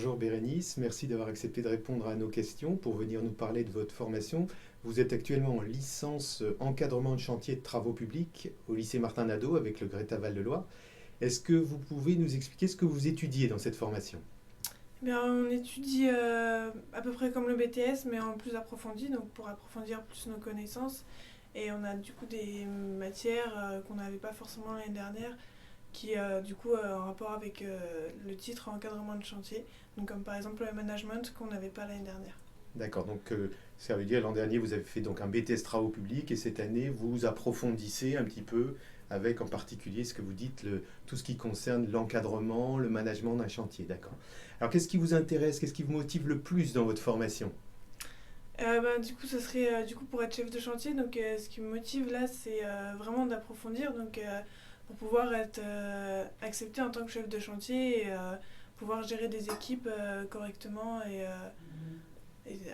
Bonjour Bérénice, merci d'avoir accepté de répondre à nos questions pour venir nous parler de votre formation. Vous êtes actuellement en licence encadrement de chantier de travaux publics au lycée Martin Nadeau avec le Greta Val-de-Loire. Est-ce que vous pouvez nous expliquer ce que vous étudiez dans cette formation? Eh bien, on étudie à peu près comme le BTS, mais en plus approfondi, donc pour approfondir plus nos connaissances. Et on a du coup des matières qu'on n'avait pas forcément l'année dernière, qui du coup en rapport avec le titre encadrement de chantier, donc comme par exemple le management qu'on n'avait pas l'année dernière. D'accord, donc ça veut dire l'an dernier vous avez fait donc un BTS travaux publics et cette année vous approfondissez un petit peu avec en particulier ce que vous dites, tout ce qui concerne l'encadrement, le management d'un chantier. D'accord. Alors qu'est-ce qui vous intéresse, qu'est-ce qui vous motive le plus dans votre formation? Du coup, ce serait du coup pour être chef de chantier. Donc, ce qui me motive là, c'est vraiment d'approfondir. Donc, pour pouvoir être accepté en tant que chef de chantier et pouvoir gérer des équipes correctement et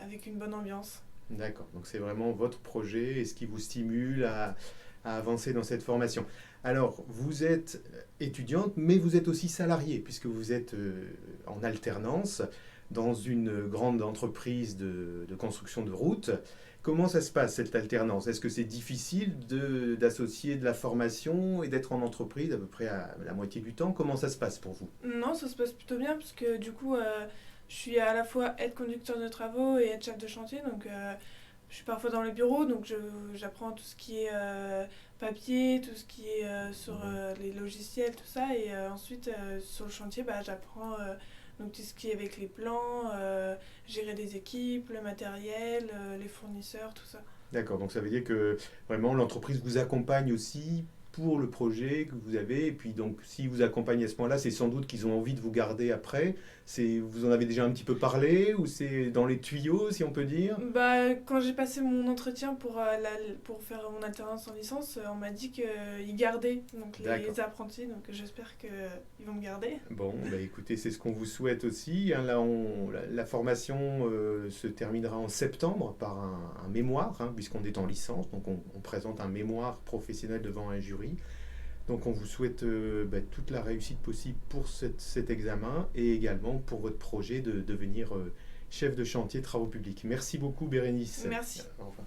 avec une bonne ambiance. D'accord, donc c'est vraiment votre projet et ce qui vous stimule à avancer dans cette formation. Alors, vous êtes étudiante, mais vous êtes aussi salariée, puisque vous êtes en alternance dans une grande entreprise de construction de routes. Comment ça se passe, cette alternance? Est-ce que c'est difficile d'associer de la formation et d'être en entreprise à peu près à la moitié du temps? Comment ça se passe pour vous? Non, ça se passe plutôt bien parce que du coup, je suis à la fois aide conducteur de travaux et aide chef de chantier. Donc, je suis parfois dans le bureau, donc j'apprends tout ce qui est papier, tout ce qui est sur les logiciels, tout ça. Et ensuite, sur le chantier, j'apprends donc tout ce qui est avec les plans, gérer des équipes, le matériel, les fournisseurs, tout ça. D'accord, donc ça veut dire que vraiment l'entreprise vous accompagne aussi pour le projet que vous avez. Et puis donc si vous accompagnent à ce moment-là, c'est sans doute qu'ils ont envie de vous garder après. Vous en avez déjà un petit peu parlé ou c'est dans les tuyaux, si on peut dire? Quand j'ai passé mon entretien pour faire mon alternance en licence, on m'a dit qu'ils gardaient donc, D'accord. les apprentis, donc j'espère qu'ils vont me garder. Bon, bah écoutez, c'est ce qu'on vous souhaite aussi, hein. Là, la formation se terminera en septembre par un mémoire, hein, puisqu'on est en licence. Donc on présente un mémoire professionnel devant un jury. Donc on vous souhaite toute la réussite possible pour cet examen et également pour votre projet de devenir chef de chantier travaux publics. Merci beaucoup Bérénice. Merci. Au revoir.